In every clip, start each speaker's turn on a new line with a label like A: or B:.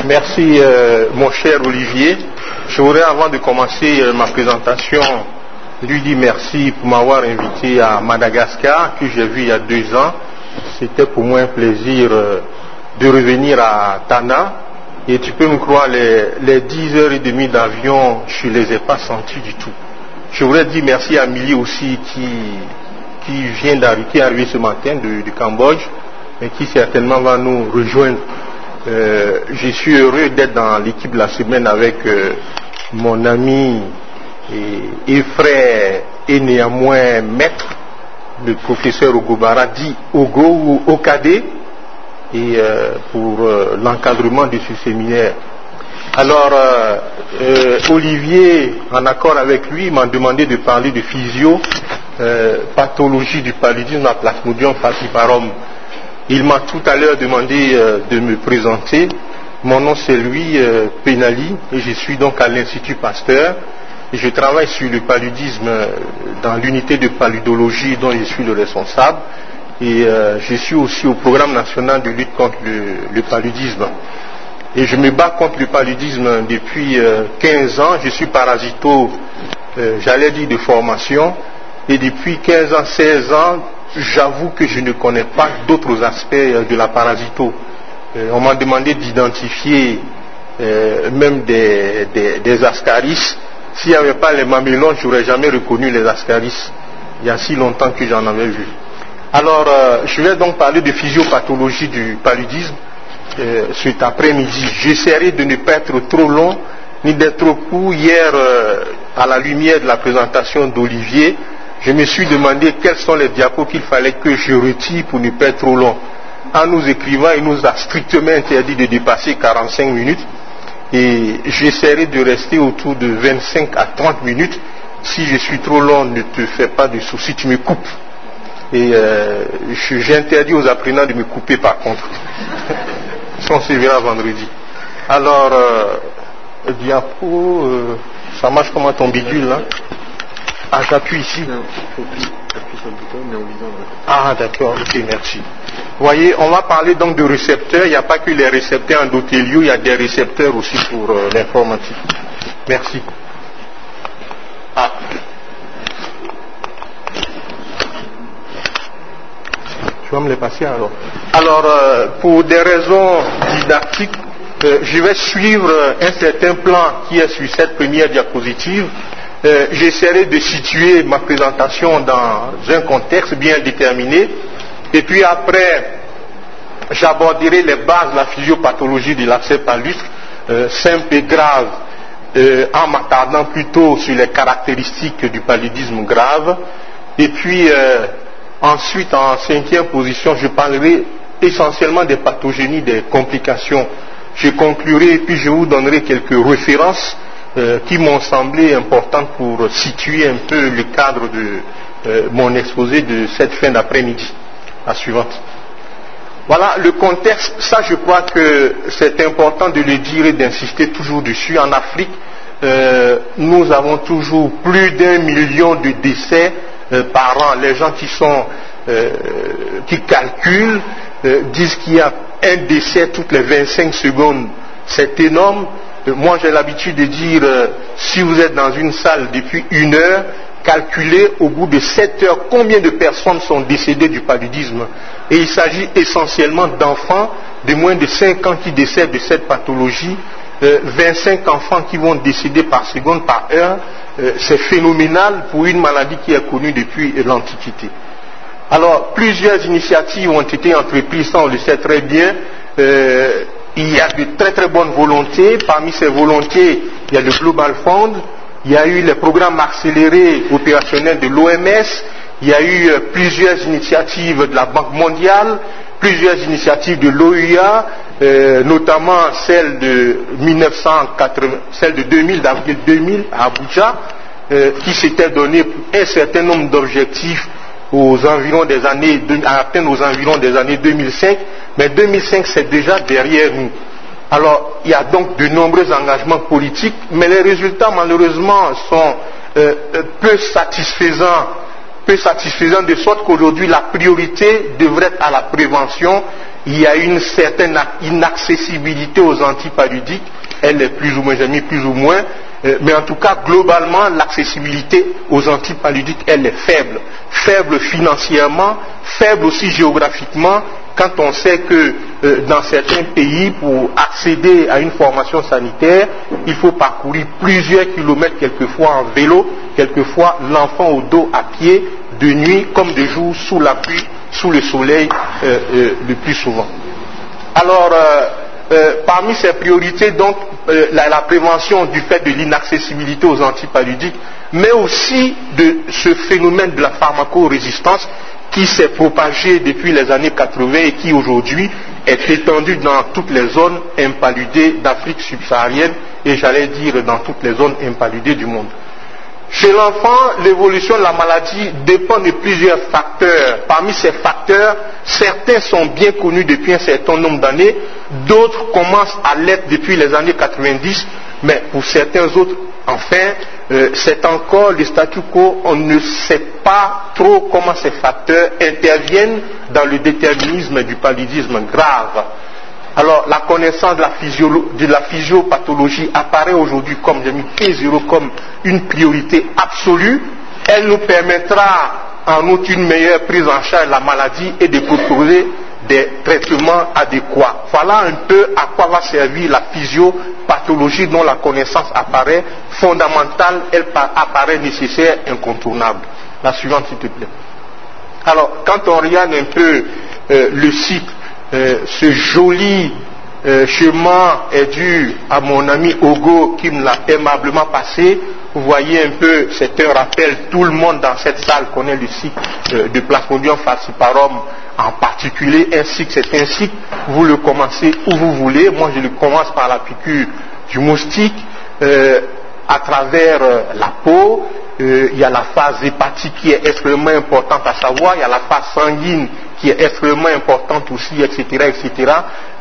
A: Merci mon cher Olivier. Je voudrais avant de commencer ma présentation lui dire merci pour m'avoir invité à Madagascar que j'ai vu il y a 2 ans. C'était pour moi un plaisir de revenir à Tana. Et tu peux me croire, les 10h30 d'avion, je ne les ai pas sentis du tout. Je voudrais dire merci à Milly aussi qui vient d'arriver, qui est arrivé ce matin du Cambodge et qui certainement va nous rejoindre. Je suis heureux d'être dans l'équipe de la semaine avec mon ami et frère et néanmoins maître, le professeur Ogobara, dit Ogo ou Okade, et pour l'encadrement de ce séminaire. Alors, Olivier, en accord avec lui, m'a demandé de parler de physio, pathologie du paludisme à Plasmodium falciparum. Il m'a tout à l'heure demandé de me présenter. Mon nom c'est Louis Penali et je suis donc à l'Institut Pasteur. Et je travaille sur le paludisme dans l'unité de paludologie dont je suis le responsable. Et je suis aussi au programme national de lutte contre le paludisme. Et je me bats contre le paludisme depuis 15 ans. Je suis parasito, j'allais dire de formation. Et depuis 15 ans, 16 ans, j'avoue que je ne connais pas d'autres aspects de la parasito. On m'a demandé d'identifier même des ascaris. S'il n'y avait pas les mamelons, je n'aurais jamais reconnu les ascaris. Il y a si longtemps que j'en avais vu. Alors, je vais donc parler de physiopathologie du paludisme cet après-midi. J'essaierai de ne pas être trop long, ni d'être trop court. Hier, à la lumière de la présentation d'Olivier, je me suis demandé quels sont les diapos qu'il fallait que je retire pour ne pas être trop long. En nous écrivant, il nous a strictement interdit de dépasser 45 minutes. Et j'essaierai de rester autour de 25 à 30 minutes. Si je suis trop long, ne te fais pas de soucis, tu me coupes. Et j'interdis aux apprenants de me couper par contre. On se verra vendredi. Alors, diapo, ça marche comme ton bidule là. Ah, j'appuie ici. Non, appuie sur le bouton, mais en visant. Ah, d'accord, ok, merci. Vous voyez, on va parler donc de récepteurs. Il n'y a pas que les récepteurs endothéliaux, il y a des récepteurs aussi pour l'informatique. Merci. Ah. Tu vas me les passer alors. Alors, pour des raisons didactiques, je vais suivre un certain plan qui est sur cette première diapositive. J'essaierai de situer ma présentation dans un contexte bien déterminé. Et puis après, j'aborderai les bases de la physiopathologie de l'abcès palustre, simple et grave, en m'attardant plutôt sur les caractéristiques du paludisme grave. Et puis, ensuite, en 5e position, je parlerai essentiellement des pathogénies, des complications. Je conclurai et puis je vous donnerai quelques références qui m'ont semblé importantes pour situer un peu le cadre de mon exposé de cette fin d'après-midi. La suivante. Voilà le contexte. Ça, je crois que c'est important de le dire et d'insister toujours dessus. En Afrique, nous avons toujours plus d'1 million de décès par an. Les gens qui calculent disent qu'il y a un décès toutes les 25 secondes. C'est énorme. Moi, j'ai l'habitude de dire, si vous êtes dans une salle depuis 1 heure, calculez au bout de 7 heures combien de personnes sont décédées du paludisme. Et il s'agit essentiellement d'enfants de moins de 5 ans qui décèdent de cette pathologie. 25 enfants qui vont décéder par seconde, par heure. C'est phénoménal pour une maladie qui est connue depuis l'Antiquité. Alors, plusieurs initiatives ont été entreprises, ça on le sait très bien. Il y a de très très bonnes volontés. Parmi ces volontés, il y a le Global Fund, il y a eu les programmes accélérés opérationnels de l'OMS, il y a eu plusieurs initiatives de la Banque mondiale, plusieurs initiatives de l'OUA, notamment celle de 2000, d'avril 2000 à Abuja, qui s'était donné un certain nombre d'objectifs à atteindre aux environs des années 2005, mais 2005 c'est déjà derrière nous. Alors il y a donc de nombreux engagements politiques, mais les résultats malheureusement sont peu satisfaisants de sorte qu'aujourd'hui la priorité devrait être à la prévention il y a une certaine inaccessibilité aux antipaludiques, elle est plus ou moins, j'ai mis plus ou moins, mais en tout cas, globalement, l'accessibilité aux antipaludiques, elle est faible. Faible financièrement, faible aussi géographiquement, quand on sait que dans certains pays, pour accéder à une formation sanitaire, il faut parcourir plusieurs kilomètres, quelquefois en vélo, quelquefois l'enfant au dos à pied, de nuit comme de jour, sous la pluie, sous le soleil, le plus souvent. Alors, parmi ces priorités, donc, la prévention du fait de l'inaccessibilité aux antipaludiques, mais aussi de ce phénomène de la pharmacorésistance qui s'est propagé depuis les années 80 et qui aujourd'hui est étendu dans toutes les zones impaludées d'Afrique subsaharienne et j'allais dire dans toutes les zones impaludées du monde. Chez l'enfant, l'évolution de la maladie dépend de plusieurs facteurs. Parmi ces facteurs, certains sont bien connus depuis un certain nombre d'années, d'autres commencent à l'être depuis les années 90, mais pour certains autres, enfin, c'est encore le statu quo, on ne sait pas trop comment ces facteurs interviennent dans le déterminisme du paludisme grave. Alors, la connaissance de la physiopathologie apparaît aujourd'hui, comme j'ai mis P0 comme une priorité absolue. Elle nous permettra en outre une meilleure prise en charge de la maladie et de proposer des traitements adéquats. Voilà un peu à quoi va servir la physiopathologie dont la connaissance apparaît fondamentale, elle apparaît nécessaire, incontournable. La suivante, s'il te plaît. Alors, quand on regarde un peu le cycle, ce joli chemin est dû à mon ami Ogo qui me l'a aimablement passé. Vous voyez un peu, c'est un rappel, tout le monde dans cette salle connaît le cycle de Plasmodium falciparum en particulier, un cycle, c'est un cycle, vous le commencez où vous voulez. Moi je le commence par la piqûre du moustique à travers la peau. Il y a la phase hépatique qui est extrêmement importante à savoir, il y a la phase sanguine qui est extrêmement importante aussi, etc., etc.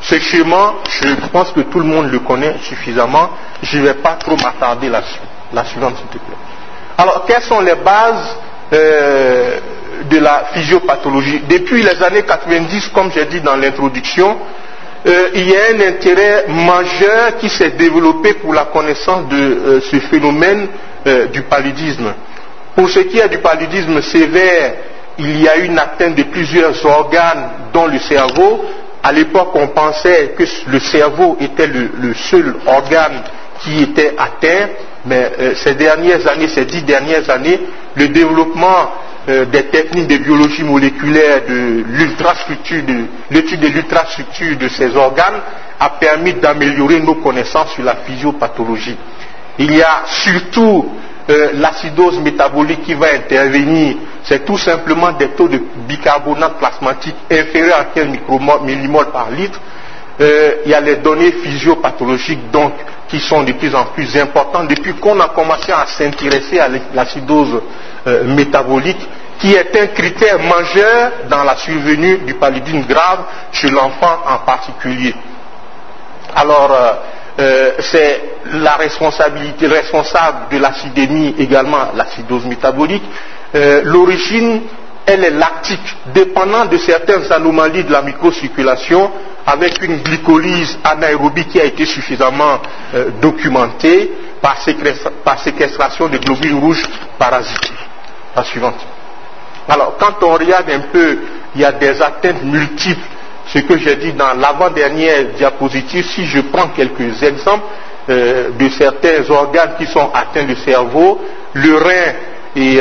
A: Ce schéma, je pense que tout le monde le connaît suffisamment, je ne vais pas trop m'attarder là-dessus. La suivante, s'il te plaît. Alors, quelles sont les bases de la physiopathologie? Depuis les années 90, comme j'ai dit dans l'introduction, il y a un intérêt majeur qui s'est développé pour la connaissance de ce phénomène du paludisme. Pour ce qui est du paludisme sévère, il y a une atteinte de plusieurs organes, dont le cerveau. À l'époque, on pensait que le cerveau était le seul organe qui était atteint, mais ces 10 dernières années, le développement des techniques de biologie moléculaire, de l'ultrastructure, de l'étude de l'ultrastructure de ces organes a permis d'améliorer nos connaissances sur la physiopathologie. Il y a surtout l'acidose métabolique qui va intervenir, c'est tout simplement des taux de bicarbonate plasmatique inférieurs à 15 millimoles par litre. Il y a les données physiopathologiques donc qui sont de plus en plus importantes depuis qu'on a commencé à s'intéresser à l'acidose métabolique, qui est un critère majeur dans la survenue du paludisme grave chez l'enfant en particulier. Alors, c'est la responsabilité responsable de l'acidémie également, l'acidose métabolique. L'origine, elle est lactique, dépendant de certaines anomalies de la microcirculation, avec une glycolyse anaérobie qui a été suffisamment documentée par séquestration de globules rouges parasités. La suivante. Alors, quand on regarde un peu, il y a des atteintes multiples. Ce que j'ai dit dans l'avant-dernière diapositive, si je prends quelques exemples de certains organes qui sont atteints du cerveau, le rein, et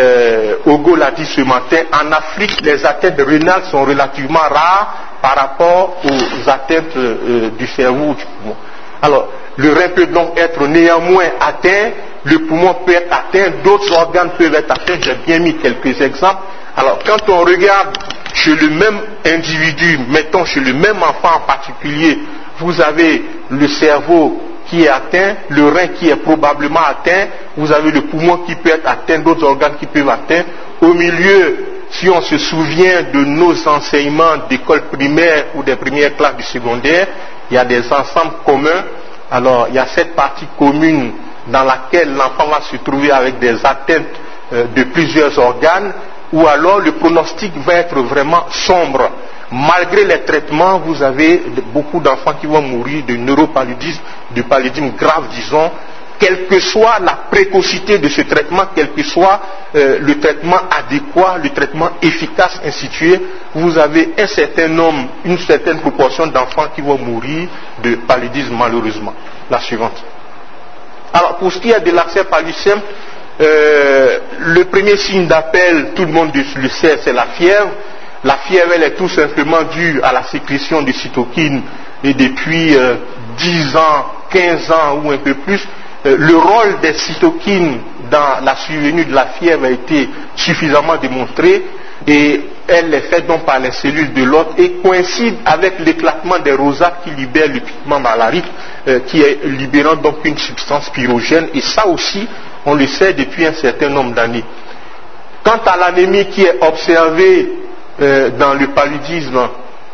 A: Ogo l'a dit ce matin, en Afrique, les atteintes rénales sont relativement rares par rapport aux atteintes du cerveau ou du poumon. Alors, le rein peut donc être néanmoins atteint, le poumon peut être atteint, d'autres organes peuvent être atteints, j'ai bien mis quelques exemples. Alors, quand on regarde chez le même individu, mettons chez le même enfant en particulier, vous avez le cerveau qui est atteint, le rein qui est probablement atteint, vous avez le poumon qui peut être atteint, d'autres organes qui peuvent être atteints. Au milieu, si on se souvient de nos enseignements d'école primaire ou des premières classes du secondaire, il y a des ensembles communs. Alors, il y a cette partie commune dans laquelle l'enfant va se trouver avec des atteintes de plusieurs organes, ou alors le pronostic va être vraiment sombre. Malgré les traitements, vous avez beaucoup d'enfants qui vont mourir de neuropaludisme, de paludisme grave, disons, quelle que soit la précocité de ce traitement, quel que soit le traitement adéquat, le traitement efficace, ainsi de suite, vous avez un certain nombre, une certaine proportion d'enfants qui vont mourir de paludisme malheureusement. La suivante. Alors, pour ce qui est de l'accès paludisme simple, le premier signe d'appel, tout le monde le sait, c'est la fièvre. La fièvre, elle est tout simplement due à la sécrétion de cytokines et depuis 10 ans, 15 ans ou un peu plus, le rôle des cytokines dans la survenue de la fièvre a été suffisamment démontré et elle est faite donc par les cellules de l'hôte et coïncide avec l'éclatement des rosaces qui libèrent le pigment malarique qui est libérant donc une substance pyrogène et ça aussi on le sait depuis un certain nombre d'années. Quant à l'anémie qui est observée dans le paludisme,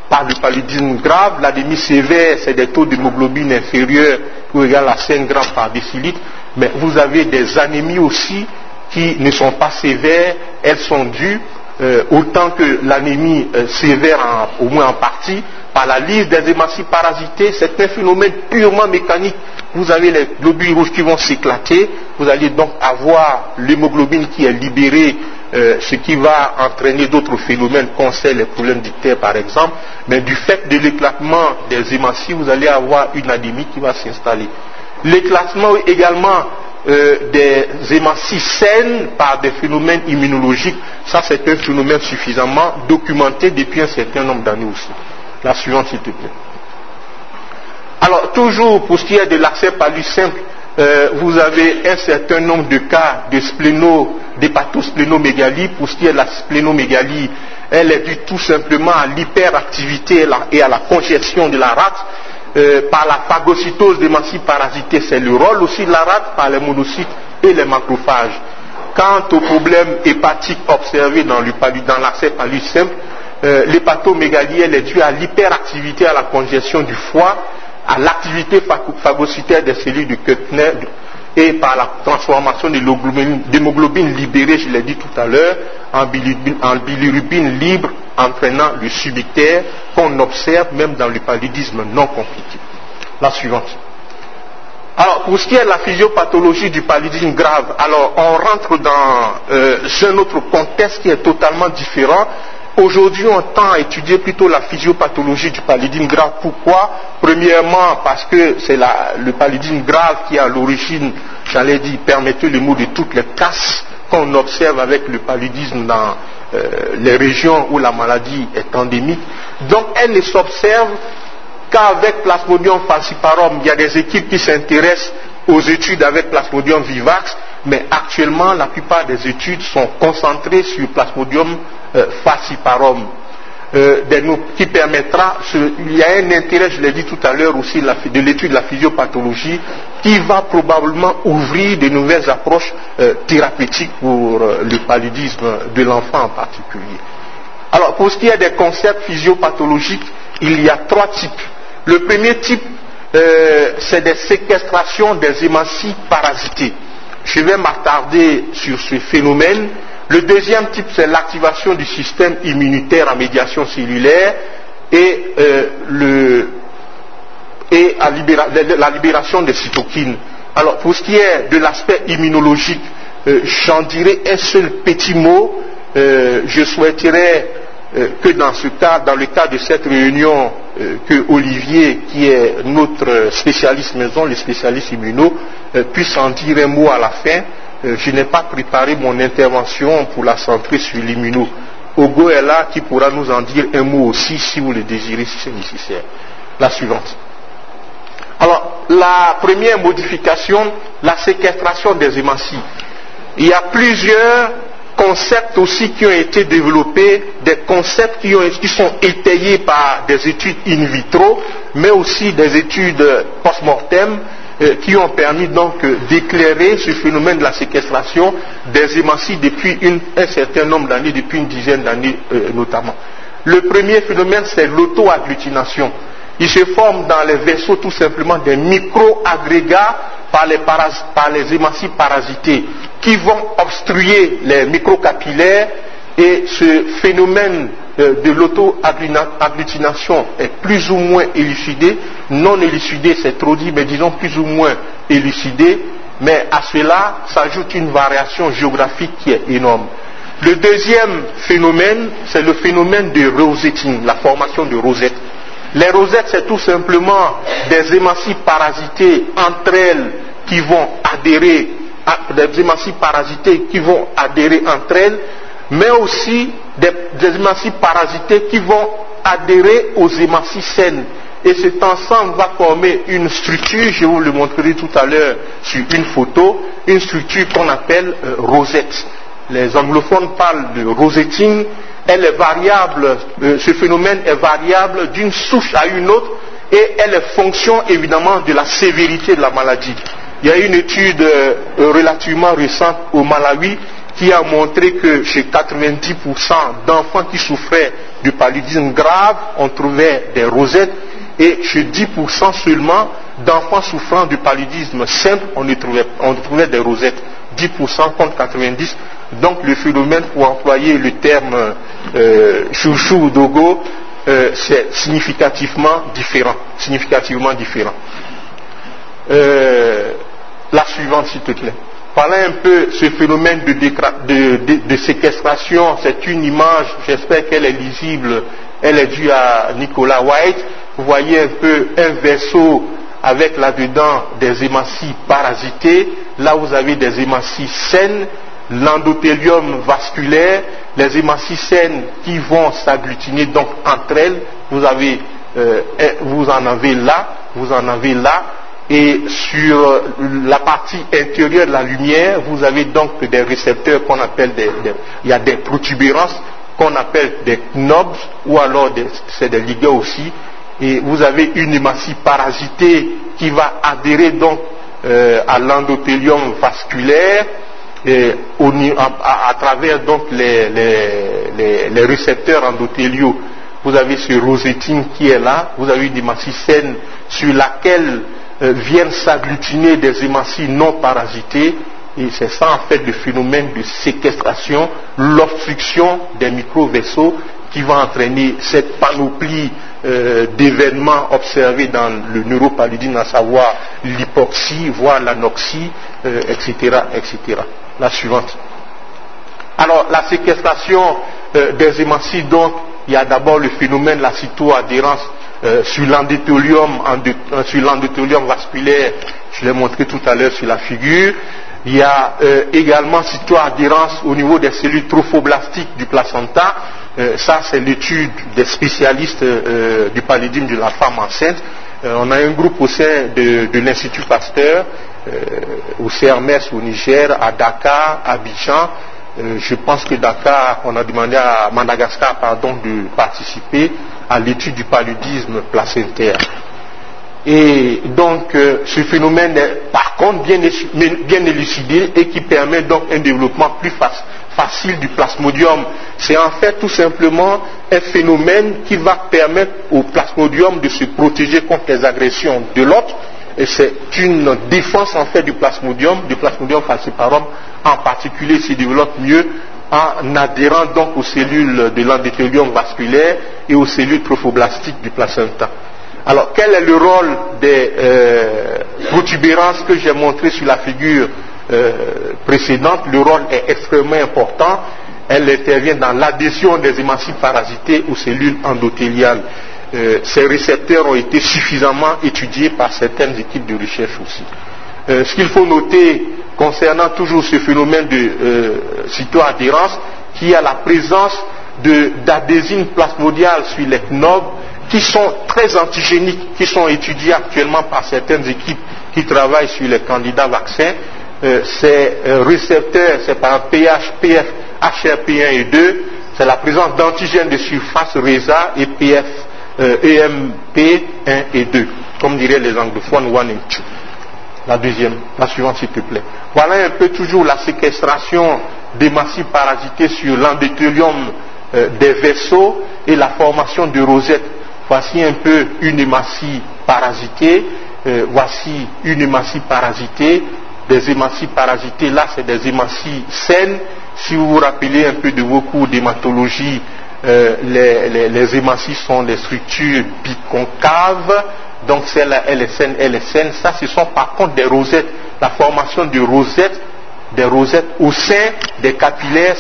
A: par le paludisme grave, l'anémie sévère, c'est des taux d'hémoglobine inférieurs ou égal à 5 grammes par décilitre, mais vous avez des anémies aussi qui ne sont pas sévères, elles sont dues, autant que l'anémie sévère, au moins en partie, par la lyse des hématies parasitées, c'est un phénomène purement mécanique. Vous avez les globules rouges qui vont s'éclater, vous allez donc avoir l'hémoglobine qui est libérée, ce qui va entraîner d'autres phénomènes, concernant les problèmes d'ictère par exemple, mais du fait de l'éclatement des hématies, vous allez avoir une anémie qui va s'installer. L'éclatement également des hématies saines par des phénomènes immunologiques, ça c'est un phénomène suffisamment documenté depuis un certain nombre d'années aussi. La suivante s'il te plaît. Alors toujours pour ce qui est de l'accès paludisme simple, vous avez un certain nombre de cas d'hépatosplénomégalie. Pour ce qui est de la splénomégalie, elle est due tout simplement à l'hyperactivité et à la congestion de la rate par la phagocytose des hématies parasitées. C'est le rôle aussi de la rate par les monocytes et les macrophages. Quant au problème hépatique observé dans l'accès paludisme simple, l'hépatomégalie elle est due à l'hyperactivité, à la congestion du foie, à l'activité phagocytaire des cellules de Kuttner et par la transformation de l'hémoglobine libérée, je l'ai dit tout à l'heure, en bilirubine libre, entraînant le subictère qu'on observe même dans le paludisme non compliqué. La suivante. Alors, pour ce qui est de la physiopathologie du paludisme grave, alors on rentre dans un autre contexte qui est totalement différent. Aujourd'hui, on tend à étudier plutôt la physiopathologie du paludisme grave. Pourquoi? Premièrement, parce que c'est le paludisme grave qui est à l'origine, j'allais dire, permettez le mot, de toutes les casses qu'on observe avec le paludisme dans les régions où la maladie est endémique. Donc, elle ne s'observe qu'avec Plasmodium falciparum. Il y a des équipes qui s'intéressent aux études avec Plasmodium vivax, mais actuellement, la plupart des études sont concentrées sur Plasmodium falciparum, qui permettra, il y a un intérêt, je l'ai dit tout à l'heure aussi, de l'étude de la physiopathologie, qui va probablement ouvrir de nouvelles approches thérapeutiques pour le paludisme de l'enfant en particulier. Alors, pour ce qui est des concepts physiopathologiques, il y a 3 types. Le premier type, c'est des séquestrations des hématies parasitées. Je vais m'attarder sur ce phénomène. Le deuxième type, c'est l'activation du système immunitaire en médiation cellulaire et la libération des cytokines. Alors, pour ce qui est de l'aspect immunologique, j'en dirais un seul petit mot. Je souhaiterais que dans le cas de cette réunion, que Olivier, qui est notre spécialiste maison, le spécialiste immuno, puisse en dire un mot à la fin. Je n'ai pas préparé mon intervention pour la centrer sur l'immuno. Ogo est là qui pourra nous en dire un mot aussi si vous le désirez, si c'est nécessaire. La suivante. Alors, la première modification, la séquestration des hématies. Il y a plusieurs concepts aussi qui ont été développés, des concepts qui sont étayés par des études in vitro, mais aussi des études post-mortem, qui ont permis donc d'éclairer ce phénomène de la séquestration des hématies depuis un certain nombre d'années, depuis une dizaine d'années notamment. Le premier phénomène, c'est l'auto-agglutination. Il se forme dans les vaisseaux tout simplement des micro-agrégats par les hématies parasitées qui vont obstruer les microcapillaires Et ce phénomène de l'auto-agglutination est plus ou moins élucidé, non élucidé c'est trop dit, mais disons plus ou moins élucidé, mais à cela s'ajoute une variation géographique qui est énorme. Le deuxième phénomène, c'est le phénomène de rosetting, la formation de rosettes. Les rosettes, c'est tout simplement des hématies parasitées entre elles qui vont adhérer, des hématies parasitées qui vont adhérer entre elles, mais aussi des hématies parasitées qui vont adhérer aux hématies saines. Et cet ensemble va former une structure, je vous le montrerai tout à l'heure sur une photo, une structure qu'on appelle rosette. Les anglophones parlent de rosetting. Elle est variable, ce phénomène est variable d'une souche à une autre et elle est fonction évidemment de la sévérité de la maladie. Il y a une étude relativement récente au Malawi qui a montré que chez 90% d'enfants qui souffraient du paludisme grave, on trouvait des rosettes et chez 10% seulement d'enfants souffrant du paludisme simple, on trouvait des rosettes. 10% contre 90%. Donc le phénomène, pour employer le terme chouchou ou dogo, c'est significativement différent. La suivante, s'il te plaît. Parlez un peu ce phénomène de séquestration. C'est une image, j'espère qu'elle est lisible. Elle est due à Nicolas White. Vous voyez un peu un vaisseau avec là-dedans des hématies parasitées. Là, vous avez des hématies saines, l'endothélium vasculaire, les hématies saines qui vont s'agglutiner donc entre elles. Vous en avez là. Et sur la partie intérieure de la lumière, vous avez donc des récepteurs qu'on appelle il y a des protubérances qu'on appelle des knobs, ou alors c'est des ligues aussi. Et vous avez une hématie parasitée qui va adhérer donc à l'endothélium vasculaire à travers donc les récepteurs endothéliaux. Vous avez ce rosetting qui est là, vous avez une hématie saine sur laquelle viennent s'agglutiner des hématies non parasitées, et c'est ça en fait le phénomène de séquestration, l'obstruction des micro-vaisseaux qui va entraîner cette panoplie d'événements observés dans le neuropaludisme, à savoir l'hypoxie, voire l'anoxie, etc., etc. La suivante. Alors, la séquestration des hématies, donc, il y a d'abord le phénomène de la cytoadhérence sur l'endothélium vasculaire, je l'ai montré tout à l'heure sur la figure. Il y a également cytoadhérence au niveau des cellules trophoblastiques du placenta. Ça, c'est l'étude des spécialistes du paludisme de la femme enceinte. On a un groupe au sein de l'Institut Pasteur, au CRMS au Niger, à Dakar, à Abidjan. Je pense que Dakar, on a demandé à Madagascar, de participer à l'étude du paludisme placentaire. Et donc, ce phénomène est par contre bien élucidé et qui permet donc un développement plus facile du plasmodium. C'est en fait tout simplement un phénomène qui va permettre au plasmodium de se protéger contre les agressions de l'hôte. Et c'est une défense en fait du plasmodium falciparum en particulier, se développe mieux en adhérant donc aux cellules de l'endothélium vasculaire et aux cellules trophoblastiques du placenta. Alors, quel est le rôle des protubérances que j'ai montré sur la figure précédente? Le rôle est extrêmement important. Elle intervient dans l'adhésion des hématies parasitées aux cellules endothéliales. Ces récepteurs ont été suffisamment étudiés par certaines équipes de recherche aussi. Ce qu'il faut noter concernant toujours ce phénomène de cytoadhérence, qu'il y a la présence d'adhésines plasmodiales sur les knobs qui sont très antigéniques, qui sont étudiées actuellement par certaines équipes qui travaillent sur les candidats vaccins. Ces récepteurs, c'est par PH, PF, HRP1 et 2, c'est la présence d'antigènes de surface RESA et PF, EMP1 et 2, comme diraient les anglophones 1 et 2. La deuxième, la suivante s'il te plaît. Voilà un peu toujours la séquestration d'hématies parasitées sur l'endothélium des vaisseaux et la formation de rosettes. Voici un peu une hématie parasitée. Voici une hématie parasitée. Des hématies parasitées, là c'est des hématies saines. Si vous vous rappelez un peu de vos cours d'hématologie, les hématies sont des structures biconcaves, donc celle-là, LSN, LSN, ça ce sont par contre des rosettes, la formation de rosettes, des rosettes au sein des capillaires,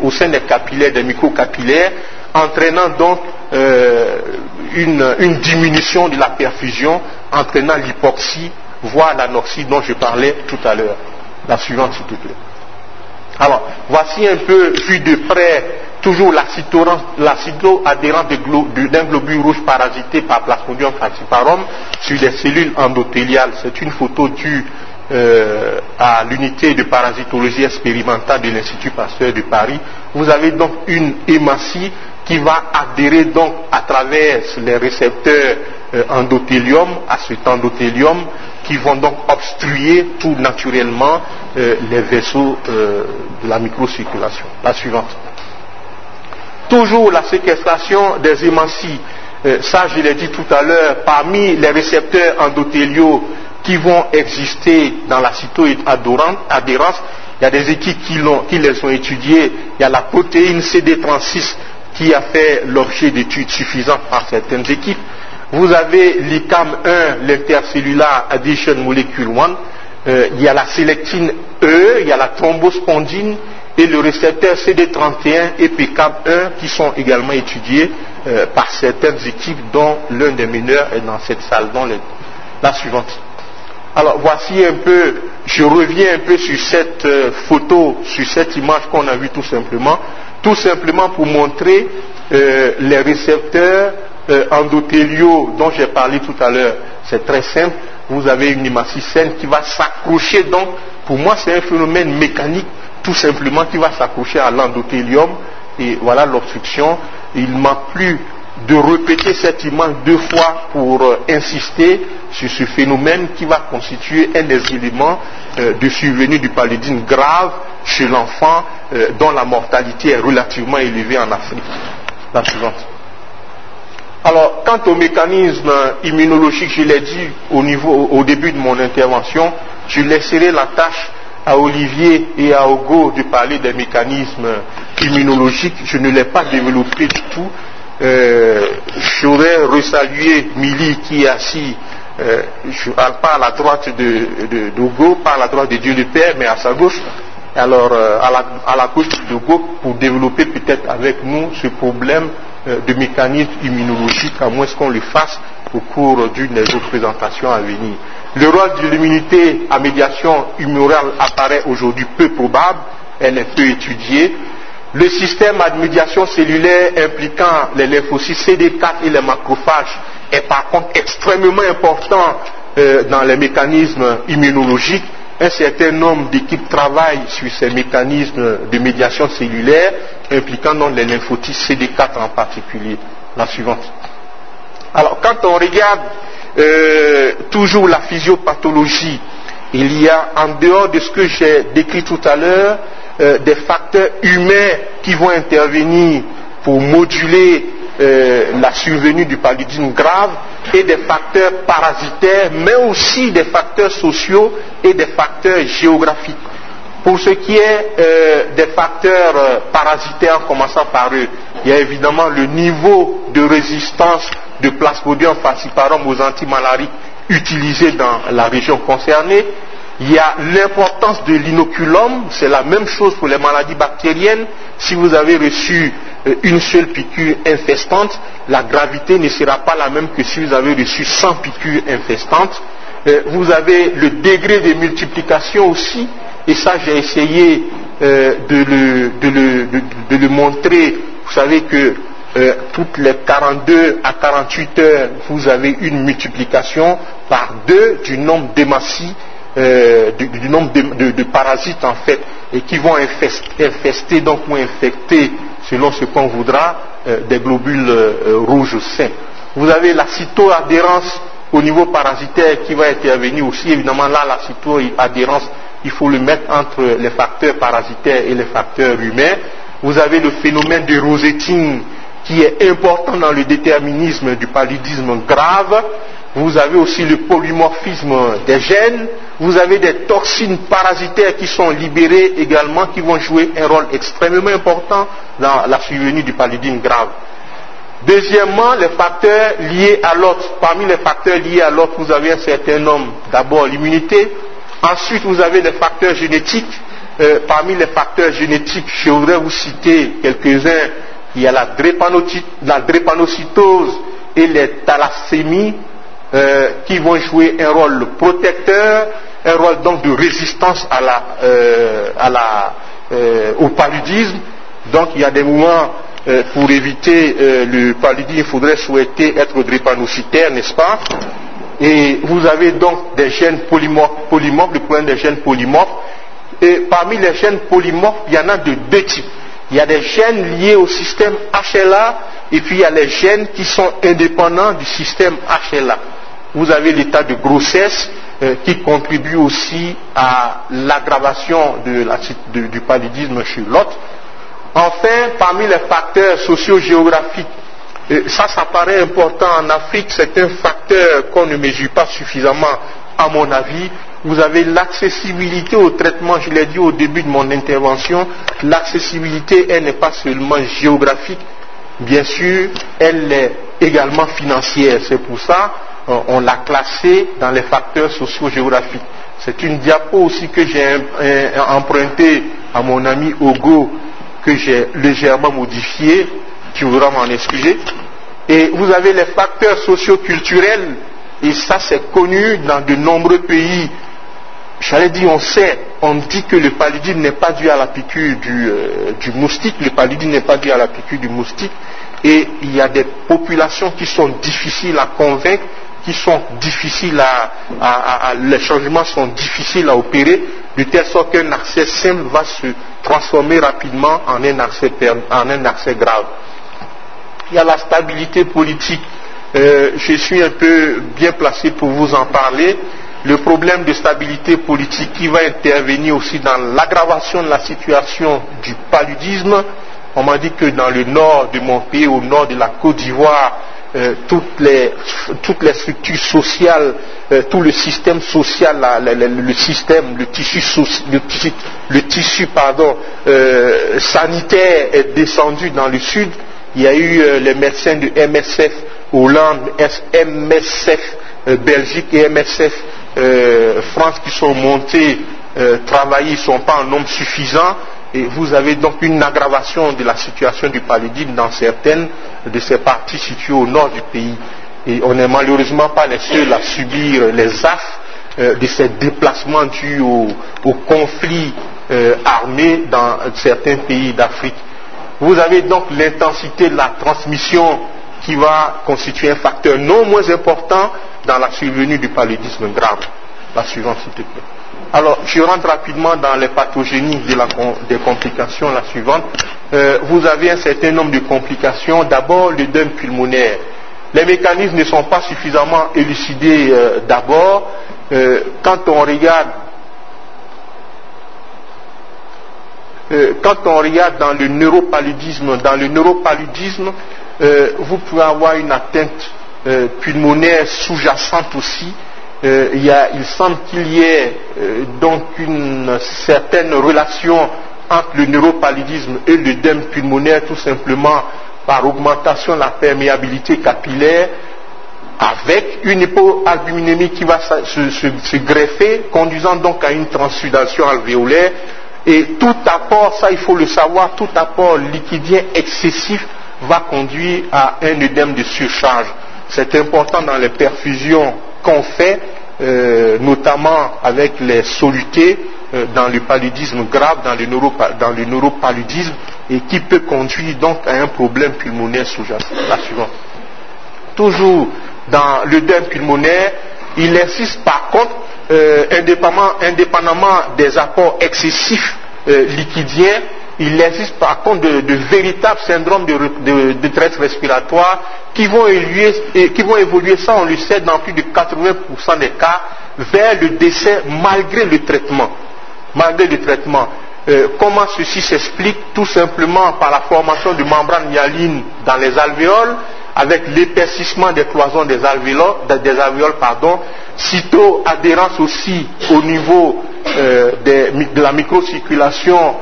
A: au sein des capillaires, des microcapillaires, entraînant donc une diminution de la perfusion, entraînant l'hypoxie, voire l'anorexie dont je parlais tout à l'heure. La suivante, s'il te plaît. Alors, voici un peu, vu de près, toujours l'acido-adhérent d'un globule rouge parasité par Plasmodium falciparum sur des cellules endothéliales. C'est une photo due à l'unité de parasitologie expérimentale de l'Institut Pasteur de Paris. Vous avez donc une hématie qui va adhérer donc à travers les récepteurs endothélium, à cet endothélium, qui vont donc obstruer tout naturellement les vaisseaux de la microcirculation. La suivante. Toujours la séquestration des hématies. Ça, je l'ai dit tout à l'heure, parmi les récepteurs endothéliaux qui vont exister dans la cytoadhérence, il y a des équipes qui les ont étudiées. Il y a la protéine CD36 qui a fait l'objet d'études suffisantes par certaines équipes. Vous avez l'ICAM1, l'Intercellular Adhesion Molecule 1, il y a la sélectine E, il y a la thrombospondine et le récepteur CD31 et PCAB1 qui sont également étudiés par certaines équipes dont l'un des meneurs est dans cette salle, la suivante. Alors voici un peu, je reviens un peu sur cette photo, sur cette image qu'on a vue tout simplement pour montrer les récepteurs endothéliaux dont j'ai parlé tout à l'heure. C'est très simple, vous avez une hématie saine qui va s'accrocher, donc pour moi c'est un phénomène mécanique tout simplement qui va s'accrocher à l'endothélium et voilà l'obstruction. Il ne m'a plus de répéter cette image 2 fois pour insister sur ce phénomène qui va constituer un des éléments de survenue du paludisme grave chez l'enfant dont la mortalité est relativement élevée en Afrique. La suivante. Alors, quant au mécanisme immunologique, je l'ai dit au début de mon intervention, je laisserai la tâche à Olivier et à Hugo de parler des mécanismes immunologiques. Je ne l'ai pas développé du tout. J'aurais resalué Milly qui est assis, pas à la droite d'Hugo, pas à la droite de Dieu le Père, mais à sa gauche. Alors, à la gauche d'Hugo, pour développer peut-être avec nous ce problème de mécanisme immunologique, à moins qu'on le fasse au cours d'une des autres présentations à venir. Le rôle de l'immunité à médiation humorale apparaît aujourd'hui peu probable, elle est peu étudiée. Le système à médiation cellulaire impliquant les lymphocytes CD4 et les macrophages est par contre extrêmement important dans les mécanismes immunologiques. Un certain nombre d'équipes travaillent sur ces mécanismes de médiation cellulaire impliquant donc les lymphocytes CD4 en particulier. La suivante. Alors, quand on regarde toujours la physiopathologie, il y a, en dehors de ce que j'ai décrit tout à l'heure, des facteurs humains qui vont intervenir pour moduler la survenue du paludisme grave et des facteurs parasitaires, mais aussi des facteurs sociaux et des facteurs géographiques. Pour ce qui est des facteurs parasitaires, en commençant par eux, il y a évidemment le niveau de résistance de Plasmodium falciparum aux antimalariques utilisés dans la région concernée. Il y a l'importance de l'inoculum, c'est la même chose pour les maladies bactériennes. Si vous avez reçu une seule piqûre infestante, la gravité ne sera pas la même que si vous avez reçu 100 piqûres infestantes. Vous avez le degré de multiplication aussi, et ça j'ai essayé de le montrer. Vous savez que toutes les 42 à 48 heures, vous avez une multiplication par 2 du nombre d'hématies, du nombre de parasites en fait, et qui vont infester donc ou infecter, selon ce qu'on voudra, des globules rouges sains. Vous avez la cytoadhérence au niveau parasitaire qui va intervenir aussi. Évidemment là, la cytoadhérence, il faut le mettre entre les facteurs parasitaires et les facteurs humains. Vous avez le phénomène de rosetting qui est important dans le déterminisme du paludisme grave. Vous avez aussi le polymorphisme des gènes. Vous avez des toxines parasitaires qui sont libérées également, qui vont jouer un rôle extrêmement important dans la survenue du paludisme grave. Deuxièmement, les facteurs liés à l'hôte. Parmi les facteurs liés à l'hôte, vous avez un certain nombre. D'abord l'immunité. Ensuite, vous avez les facteurs génétiques. Parmi les facteurs génétiques, je voudrais vous citer quelques-uns. Il y a la drépanocytose et les thalassémies qui vont jouer un rôle protecteur, un rôle donc de résistance au paludisme. Donc il y a des moments pour éviter le paludisme, il faudrait souhaiter être drépanocytaire, n'est-ce pas? Et vous avez donc des gènes polymorphes, le problème des gènes polymorphes. Et parmi les gènes polymorphes, il y en a de deux types. Il y a des gènes liés au système HLA et puis il y a les gènes qui sont indépendants du système HLA. Vous avez l'état de grossesse qui contribue aussi à l'aggravation du paludisme chez l'hôte. Enfin, parmi les facteurs socio-géographiques, ça paraît important en Afrique, c'est un facteur qu'on ne mesure pas suffisamment à mon avis. Vous avez l'accessibilité au traitement, je l'ai dit au début de mon intervention, l'accessibilité, elle n'est pas seulement géographique, bien sûr, elle est également financière. C'est pour ça on l'a classée dans les facteurs socio-géographiques. C'est une diapo aussi que j'ai empruntée à mon ami Ogo, que j'ai légèrement modifiée, tu voudras m'en excuser. Et vous avez les facteurs socio-culturels, et ça c'est connu dans de nombreux pays. J'allais dire, on dit que le paludisme n'est pas dû à la piqûre du moustique, le paludisme n'est pas dû à la piqûre du moustique, et il y a des populations qui sont difficiles à convaincre, qui sont difficiles les changements sont difficiles à opérer, de telle sorte qu'un accès simple va se transformer rapidement en un accès grave. Il y a la stabilité politique. Je suis un peu bien placé pour vous en parler. Le problème de stabilité politique qui va intervenir aussi dans l'aggravation de la situation du paludisme. On m'a dit que dans le nord de mon pays, au nord de la Côte d'Ivoire, toutes les structures sociales, tout le système social, le tissu sanitaire est descendu dans le sud. Il y a eu les médecins de MSF Hollande, MSF Belgique et MSF France qui sont montés travailler, ils ne sont pas en nombre suffisant. Et vous avez donc une aggravation de la situation du paludisme dans certaines de ces parties situées au nord du pays. Et on n'est malheureusement pas les seuls à subir les affres de ces déplacements dus aux conflits armés dans certains pays d'Afrique. Vous avez donc l'intensité de la transmission qui va constituer un facteur non moins important dans la survenue du paludisme grave. La suivante, s'il te plaît. Alors, je rentre rapidement dans les pathogénies des complications, la suivante. Vous avez un certain nombre de complications. D'abord, l'œdème pulmonaire. Les mécanismes ne sont pas suffisamment élucidés d'abord. Quand on regarde dans le neuropaludisme, vous pouvez avoir une atteinte pulmonaire sous-jacente aussi. Il semble qu'il y ait donc une certaine relation entre le neuropaludisme et l'œdème pulmonaire, tout simplement par augmentation de la perméabilité capillaire, avec une hypoalbuminémie qui va se greffer, conduisant donc à une transsudation alvéolaire. Et tout apport, ça il faut le savoir, tout apport liquidien excessif va conduire à un œdème de surcharge. C'est important dans les perfusions qu'on fait, notamment avec les solutés dans le paludisme grave, dans le neuropaludisme, et qui peut conduire donc à un problème pulmonaire sous-jacent. La suivante. Toujours dans l'œdème pulmonaire, il existe par contre, indépendamment des apports excessifs liquidiens, il existe par contre de véritables syndromes de détresse respiratoire qui vont évoluer, ça on le sait, dans plus de 80% des cas, vers le décès malgré le traitement. Comment ceci s'explique? Tout simplement par la formation de membranes hyalines dans les alvéoles, avec l'épaississement des cloisons des alvéoles, cytoadhérence aussi au niveau de la microcirculation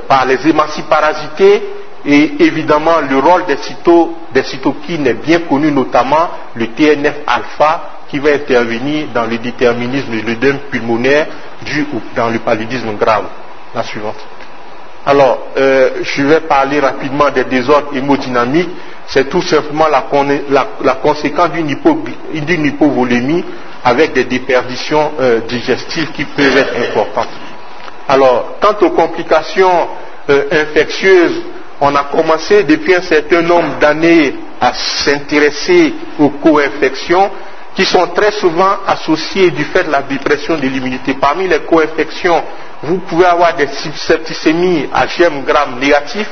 A: par les hématies parasitées, et évidemment le rôle des cytokines est bien connu, notamment le TNF-alpha qui va intervenir dans le déterminisme de l'œdème pulmonaire dans le paludisme grave. La suivante. Alors, je vais parler rapidement des désordres hémodynamiques. C'est tout simplement la conséquence d'une hypovolémie avec des déperditions digestives qui peuvent être importantes. Alors, quant aux complications infectieuses, on a commencé depuis un certain nombre d'années à s'intéresser aux co-infections qui sont très souvent associées du fait de la dépression de l'immunité. Parmi les co-infections, vous pouvez avoir des septicémies à germes gram négatifs,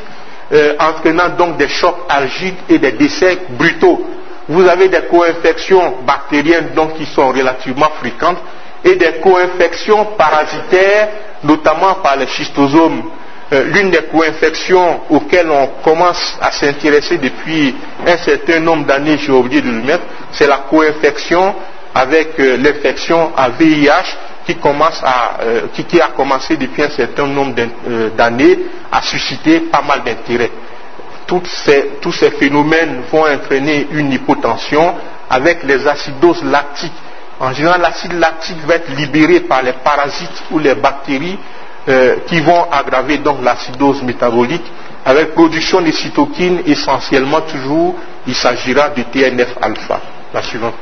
A: entraînant donc des chocs algiques et des décès brutaux. Vous avez des co-infections bactériennes donc qui sont relativement fréquentes et des co-infections parasitaires, notamment par les schistosomes. L'une des co-infections auxquelles on commence à s'intéresser depuis un certain nombre d'années, j'ai oublié de le mettre, c'est la co-infection avec l'infection à VIH qui a commencé depuis un certain nombre d'années à susciter pas mal d'intérêt. Tous ces phénomènes vont entraîner une hypotension avec les acidoses lactiques. En général, l'acide lactique va être libéré par les parasites ou les bactéries qui vont aggraver donc l'acidose métabolique avec production de cytokines, essentiellement toujours il s'agira de TNF-alpha. La suivante.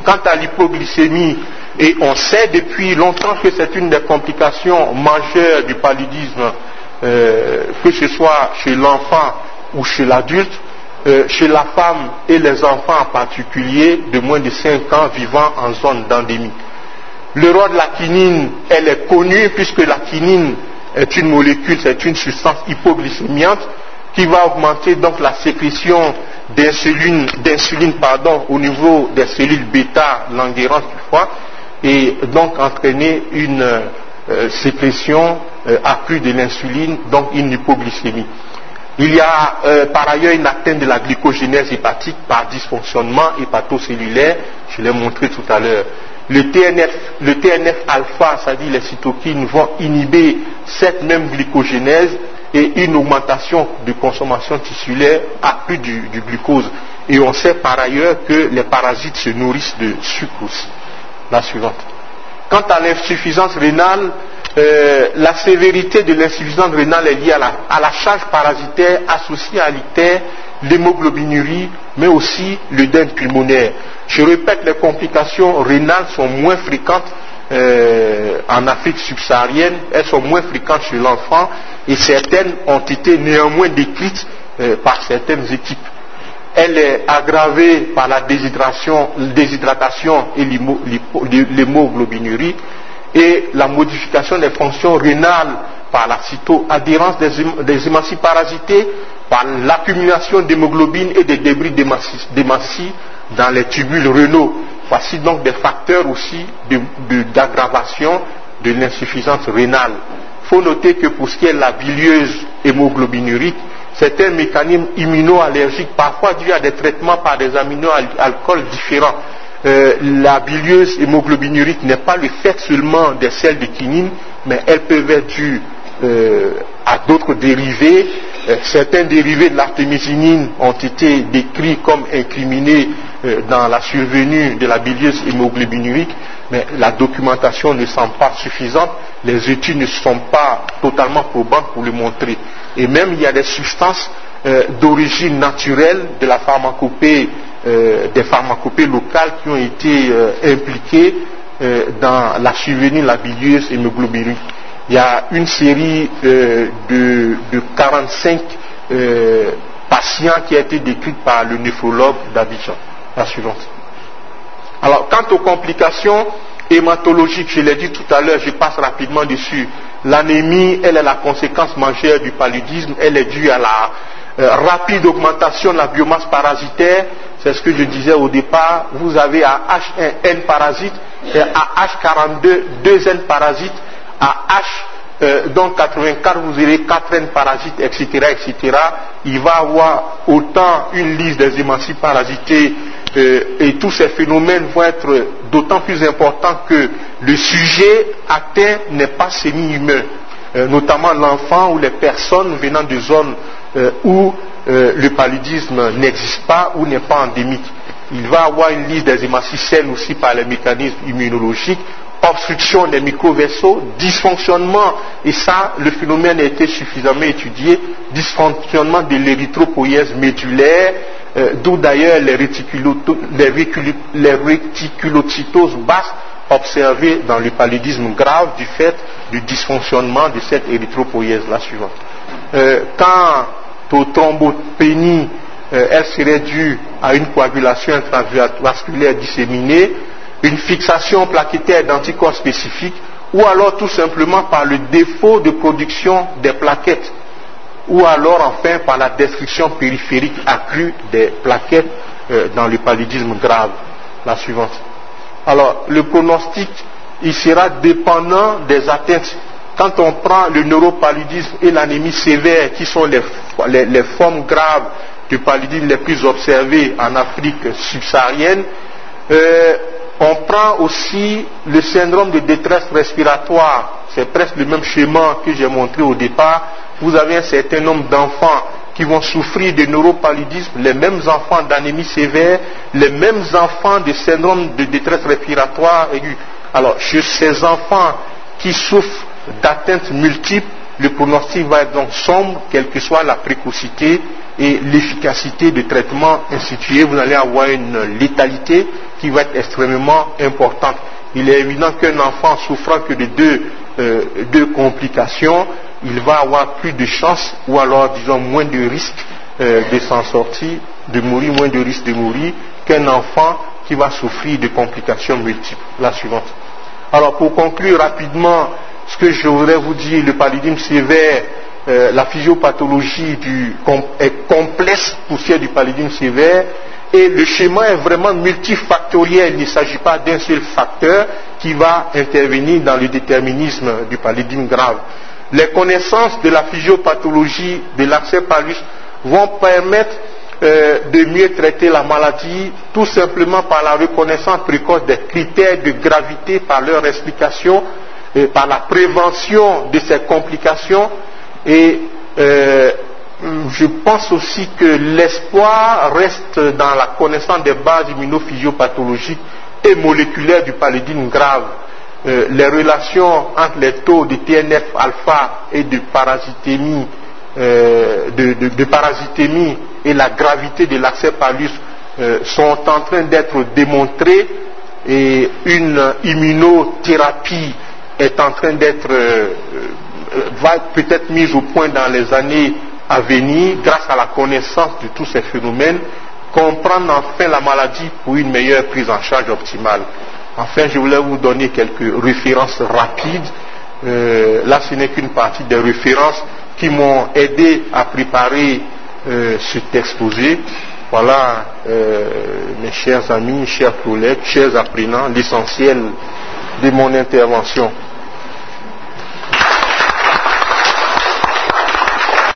A: Quant à l'hypoglycémie, et on sait depuis longtemps que c'est une des complications majeures du paludisme, que ce soit chez l'enfant ou chez l'adulte, chez la femme et les enfants en particulier de moins de 5 ans vivant en zone d'endémie. Le rôle de la quinine, elle est connue puisque la quinine est une molécule, c'est une substance hypoglycémiante qui va augmenter donc la sécrétion d'insuline au niveau des cellules bêta Langerhans du foie et donc entraîner une sécrétion accrue de l'insuline, donc une hypoglycémie. Il y a par ailleurs une atteinte de la glycogénèse hépatique par dysfonctionnement hépatocellulaire, je l'ai montré tout à l'heure. Le TNF-alpha, c'est-à-dire les cytokines, vont inhiber cette même glycogénèse et une augmentation de consommation tissulaire accrue du glucose. Et on sait par ailleurs que les parasites se nourrissent de sucre aussi. La suivante. Quant à l'insuffisance rénale, la sévérité de l'insuffisance rénale est liée à la charge parasitaire associée à l'ictère, l'hémoglobinurie, mais aussi l'œdème pulmonaire. Je répète, les complications rénales sont moins fréquentes en Afrique subsaharienne, elles sont moins fréquentes chez l'enfant et certaines ont été néanmoins décrites par certaines équipes. Elle est aggravée par la déshydratation et l'hémoglobinurie et la modification des fonctions rénales par la cytoadhérence des hématies parasitées, par l'accumulation d'hémoglobine et des débris d'hématies dans les tubules rénaux. Voici donc des facteurs aussi d'aggravation de l'insuffisance rénale. Il faut noter que pour ce qui est de la bilieuse hémoglobinurique, c'est un mécanisme immunoallergique, parfois dû à des traitements par des aminoalcools différents. La bilieuse hémoglobinurique n'est pas le fait seulement des sels de quinine, mais elles peuvent être dues à d'autres dérivés. Certains dérivés de l'artémisinine ont été décrits comme incriminés dans la survenue de la bilieuse hémoglobinurique, mais la documentation ne semble pas suffisante, les études ne sont pas totalement probantes pour le montrer. Et même il y a des substances d'origine naturelle de la pharmacopée, des pharmacopées locales qui ont été impliquées dans la survenue de la bilieuse hémoglobinurique. Il y a une série de 45 patients qui a été décrite par le néphrologue d'Abidjan. La suivante. Alors, quant aux complications hématologiques, je l'ai dit tout à l'heure, je passe rapidement dessus. L'anémie, elle est la conséquence majeure du paludisme, elle est due à la rapide augmentation de la biomasse parasitaire. C'est ce que je disais au départ. Vous avez à H1N parasite et à H42 2N parasites, à donc 84, vous aurez 4 N parasites, etc., etc. Il va avoir autant une liste des hématies parasitées et tous ces phénomènes vont être d'autant plus importants que le sujet atteint n'est pas semi-humain, notamment l'enfant ou les personnes venant de zones où le paludisme n'existe pas ou n'est pas endémique. Il va avoir une liste des hémacicèles aussi par les mécanismes immunologiques, obstruction des microvaisseaux, dysfonctionnement, et ça, le phénomène a été suffisamment étudié, dysfonctionnement de l'érythropoïèse médullaire, d'où d'ailleurs les réticulocytoses basses observées dans le paludisme grave du fait du dysfonctionnement de cette érythropoïèse. La suivante. Quant aux thrombopénies, elle serait due à une coagulation intravasculaire disséminée, une fixation plaquettaire d'anticorps spécifiques, ou alors tout simplement par le défaut de production des plaquettes, ou alors enfin par la destruction périphérique accrue des plaquettes dans le paludisme grave. La suivante. Alors, le pronostic, il sera dépendant des atteintes. Quand on prend le neuropaludisme et l'anémie sévère, qui sont les formes graves du paludisme les plus observées en Afrique subsaharienne, on prend aussi le syndrome de détresse respiratoire. C'est presque le même schéma que j'ai montré au départ. Vous avez un certain nombre d'enfants qui vont souffrir de neuropaludisme, les mêmes enfants d'anémie sévère, les mêmes enfants de syndrome de détresse respiratoire aiguë. Alors, chez ces enfants qui souffrent d'atteintes multiples, le pronostic va être donc sombre, quelle que soit la précocité et l'efficacité de traitement institué. Vous allez avoir une létalité qui va être extrêmement importante. Il est évident qu'un enfant souffrant que de deux complications, il va avoir plus de chances, ou alors disons moins de risques de s'en sortir, de mourir, moins de risques de mourir, qu'un enfant qui va souffrir de complications multiples. La suivante. Alors pour conclure rapidement, ce que je voudrais vous dire, le paludisme sévère, la physiopathologie est complexe pour celle du paludisme sévère, et le schéma est vraiment multifactoriel. Il ne s'agit pas d'un seul facteur qui va intervenir dans le déterminisme du paludisme grave. Les connaissances de la physiopathologie de l'accès paludisme vont permettre de mieux traiter la maladie, tout simplement par la reconnaissance précoce des critères de gravité, par leur explication, par la prévention de ces complications. Et je pense aussi que l'espoir reste dans la connaissance des bases immunophysiopathologiques et moléculaires du paludisme grave. Les relations entre les taux de TNF-alpha et de parasitémie, et la gravité de l'accès paludisme sont en train d'être démontrées, et une immunothérapie est en train d'être va peut-être mise au point dans les années à venir grâce à la connaissance de tous ces phénomènes, comprendre enfin la maladie pour une meilleure prise en charge optimale. Enfin, je voulais vous donner quelques références rapides. Là, ce n'est qu'une partie des références qui m'ont aidé à préparer cet exposé. Voilà, mes chers amis, chers collègues, chers apprenants, l'essentiel de mon intervention.